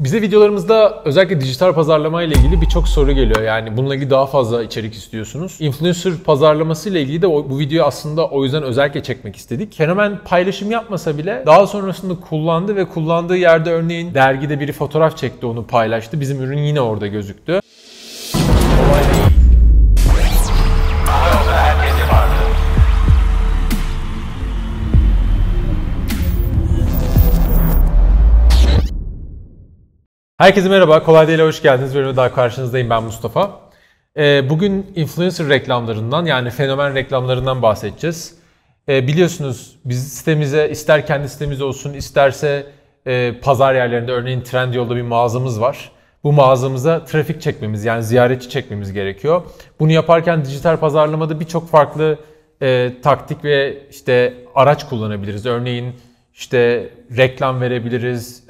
Bize videolarımızda özellikle dijital pazarlama ile ilgili birçok soru geliyor. Yani bununla ilgili daha fazla içerik istiyorsunuz. Influencer pazarlaması ile ilgili de bu videoyu aslında o yüzden özellikle çekmek istedik. Fenomen paylaşım yapmasa bile daha sonrasında kullandı ve kullandığı yerde örneğin dergide biri fotoğraf çekti, onu paylaştı. Bizim ürün yine orada gözüktü. Herkese merhaba, Kolay Değil'e hoş geldiniz. Bölümde daha karşınızdayım, ben Mustafa. Bugün influencer reklamlarından, yani fenomen reklamlarından bahsedeceğiz. Biliyorsunuz biz sitemize, ister kendi sitemiz olsun, isterse pazar yerlerinde, örneğin Trendyol'da bir mağazamız var. Bu mağazamıza trafik çekmemiz, yani ziyaretçi çekmemiz gerekiyor. Bunu yaparken dijital pazarlamada birçok farklı taktik ve araç kullanabiliriz. Örneğin reklam verebiliriz,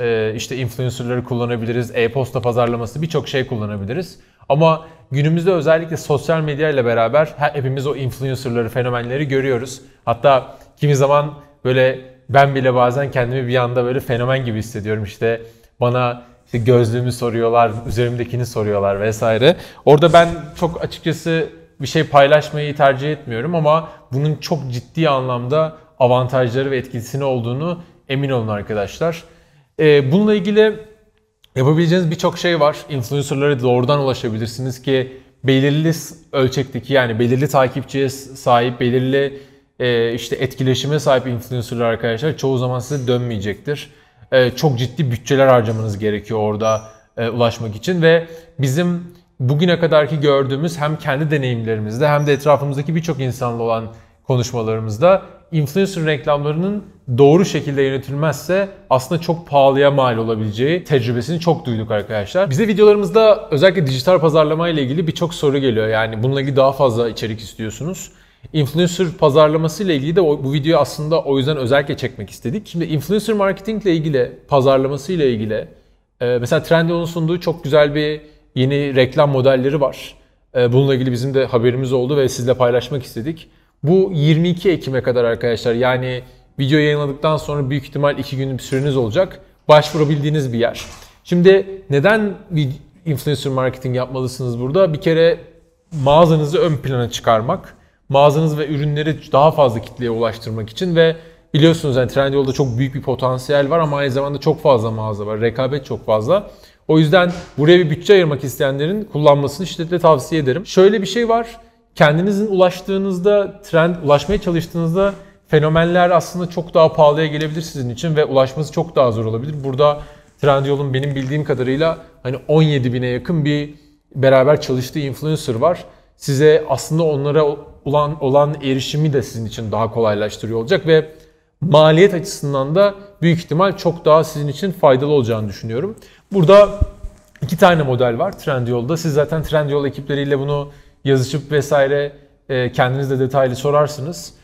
influencerları kullanabiliriz, e-posta pazarlaması, birçok şey kullanabiliriz. Ama günümüzde özellikle sosyal medya ile beraber hepimiz o influencerları, fenomenleri görüyoruz. Hatta kimi zaman böyle ben bile bazen kendimi bir anda böyle fenomen gibi hissediyorum. Bana gözlüğümü soruyorlar, üzerimdekini soruyorlar vesaire. Orada ben çok açıkçası bir şey paylaşmayı tercih etmiyorum ama bunun çok ciddi anlamda avantajları ve etkisini olduğunu emin olun arkadaşlar. Bununla ilgili yapabileceğiniz birçok şey var. Influencerlara doğrudan ulaşabilirsiniz ki belirli ölçekteki, yani belirli takipçiye sahip, belirli etkileşime sahip influencerlar arkadaşlar çoğu zaman size dönmeyecektir. Çok ciddi bütçeler harcamanız gerekiyor orada ulaşmak için ve bizim bugüne kadarki gördüğümüz hem kendi deneyimlerimizde hem de etrafımızdaki birçok insanla olan konuşmalarımızda influencer reklamlarının doğru şekilde yönetilmezse aslında çok pahalıya mal olabileceği tecrübesini çok duyduk arkadaşlar. Bize videolarımızda özellikle dijital pazarlama ile ilgili birçok soru geliyor. Yani bununla ilgili daha fazla içerik istiyorsunuz. Influencer pazarlaması ile ilgili de bu videoyu aslında o yüzden özellikle çekmek istedik. Şimdi influencer marketing ile ilgili, pazarlaması ile ilgili mesela Trendyol'un sunduğu çok güzel bir yeni reklam modelleri var. Bununla ilgili bizim de haberimiz oldu ve sizle paylaşmak istedik. Bu 22 Ekim'e kadar arkadaşlar, yani video yayınladıktan sonra büyük ihtimal 2 günlük bir süreniz olacak. Başvurabildiğiniz bir yer. Şimdi neden bir influencer marketing yapmalısınız burada? Bir kere mağazanızı ön plana çıkarmak, mağazanız ve ürünleri daha fazla kitleye ulaştırmak için ve biliyorsunuz yani Trendyol'da çok büyük bir potansiyel var ama aynı zamanda çok fazla mağaza var, rekabet çok fazla. O yüzden buraya bir bütçe ayırmak isteyenlerin kullanmasını şiddetle tavsiye ederim. Şöyle bir şey var. Kendinizin ulaşmaya çalıştığınızda fenomenler aslında çok daha pahalıya gelebilir sizin için ve ulaşması çok daha zor olabilir. Burada Trendyol'un benim bildiğim kadarıyla 17.000'e yakın bir beraber çalıştığı influencer var. Size aslında onlara olan erişimi de sizin için daha kolaylaştırıyor olacak ve maliyet açısından da büyük ihtimal çok daha sizin için faydalı olacağını düşünüyorum. Burada 2 tane model var Trendyol'da. Siz zaten Trendyol ekipleriyle bunu yazışıp vesaire kendiniz de detaylı sorarsınız.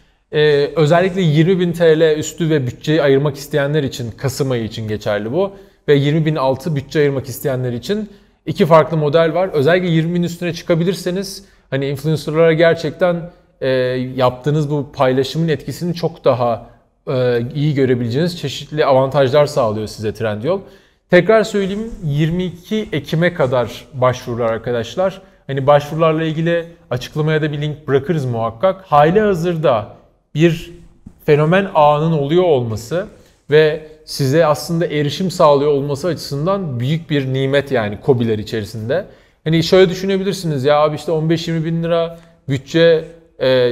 Özellikle 20.000 TL üstü ve bütçeyi ayırmak isteyenler için, Kasım ayı için geçerli bu. Ve 20.000 altı bütçe ayırmak isteyenler için 2 farklı model var. Özellikle 20.000 üstüne çıkabilirseniz influencerlara gerçekten yaptığınız bu paylaşımın etkisini çok daha iyi görebileceğiniz çeşitli avantajlar sağlıyor size Trendyol. Tekrar söyleyeyim, 22 Ekim'e kadar başvurular arkadaşlar. Başvurularla ilgili açıklamaya da bir link bırakırız muhakkak. Halihazırda bir fenomen ağının oluyor olması ve size aslında erişim sağlıyor olması açısından büyük bir nimet, yani KOBİ'ler içerisinde. Şöyle düşünebilirsiniz, ya abi 15-20 bin lira bütçe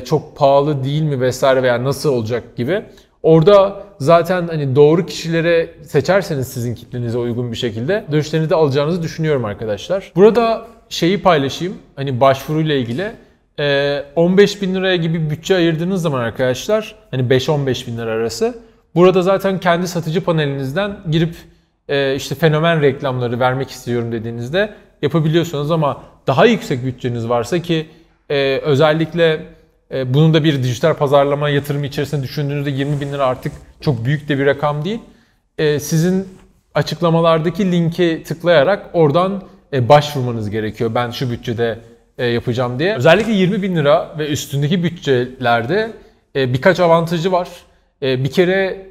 çok pahalı değil mi vesaire veya nasıl olacak gibi. Orada zaten doğru kişilere seçerseniz sizin kitlenize uygun bir şekilde dönüşlerini de alacağınızı düşünüyorum arkadaşlar. Burada şeyi paylaşayım, başvuruyla ilgili. 15 bin liraya gibi bütçe ayırdığınız zaman arkadaşlar, 5-15 bin lira arası. Burada zaten kendi satıcı panelinizden girip fenomen reklamları vermek istiyorum dediğinizde yapabiliyorsunuz ama daha yüksek bütçeniz varsa ki özellikle bunun da bir dijital pazarlama yatırımı içerisinde düşündüğünüzde 20 bin lira artık çok büyük de bir rakam değil. Sizin açıklamalardaki linki tıklayarak oradan başvurmanız gerekiyor. Ben şu bütçede yapacağım diye. Özellikle 20 bin lira ve üstündeki bütçelerde birkaç avantajı var. Bir kere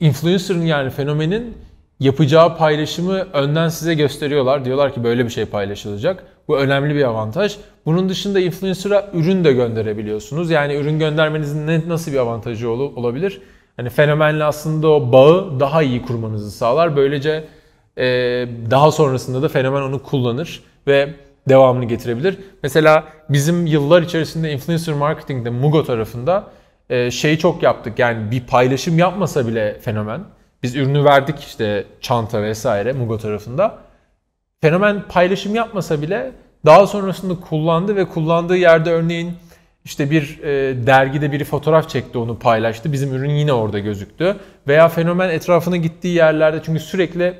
influencer'ın, yani fenomenin yapacağı paylaşımı önden size gösteriyorlar. Diyorlar ki böyle bir şey paylaşılacak. Bu önemli bir avantaj. Bunun dışında influencer'a ürün de gönderebiliyorsunuz. Yani ürün göndermenizin nasıl bir avantajı olabilir? Hani fenomenle aslında o bağı daha iyi kurmanızı sağlar. Böylece daha sonrasında da fenomen onu kullanır ve devamını getirebilir. Mesela bizim yıllar içerisinde influencer marketing'de Mugo tarafında şeyi çok yaptık. Yani bir paylaşım yapmasa bile fenomen. Biz ürünü verdik işte çanta vesaire Mugo tarafında. Fenomen paylaşım yapmasa bile daha sonrasında kullandı ve kullandığı yerde örneğin işte bir dergide biri fotoğraf çekti, onu paylaştı. Bizim ürün yine orada gözüktü. Veya fenomen etrafına gittiği yerlerde, çünkü sürekli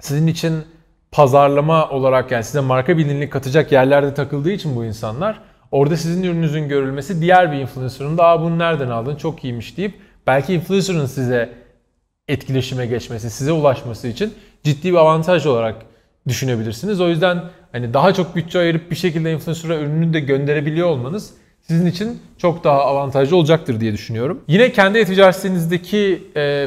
sizin için pazarlama olarak, yani size marka bilinirliği katacak yerlerde takıldığı için bu insanlar, orada sizin ürününüzün görülmesi diğer bir influencer'ın da bunu nereden aldın çok iyiymiş deyip belki influencer'ın size etkileşime geçmesi, size ulaşması için ciddi bir avantaj olarak düşünebilirsiniz. O yüzden hani daha çok bütçe ayırıp bir şekilde influencer'a ürününü de gönderebiliyor olmanız sizin için çok daha avantajlı olacaktır diye düşünüyorum. Yine kendi e-ticaret siteninizdeki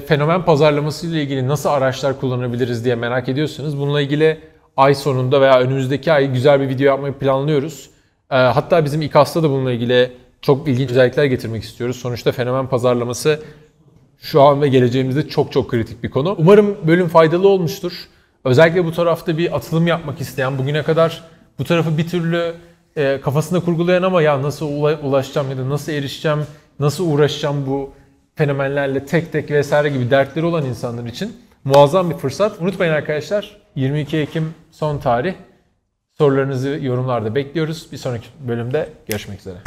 fenomen pazarlaması ile ilgili nasıl araçlar kullanabiliriz diye merak ediyorsanız, bununla ilgili ay sonunda veya önümüzdeki ay güzel bir video yapmayı planlıyoruz. Hatta bizim İKAS'ta da bununla ilgili çok ilginç özellikler getirmek istiyoruz. Sonuçta fenomen pazarlaması şu an ve geleceğimizde çok çok kritik bir konu. Umarım bölüm faydalı olmuştur. Özellikle bu tarafta bir atılım yapmak isteyen, bugüne kadar bu tarafı bir türlü kafasında kurgulayan ama ya nasıl ulaşacağım ya da nasıl erişeceğim, nasıl uğraşacağım bu fenomenlerle tek tek vesaire gibi dertleri olan insanlar için muazzam bir fırsat. Unutmayın arkadaşlar, 22 Ekim son tarih. Sorularınızı yorumlarda bekliyoruz. Bir sonraki bölümde görüşmek üzere.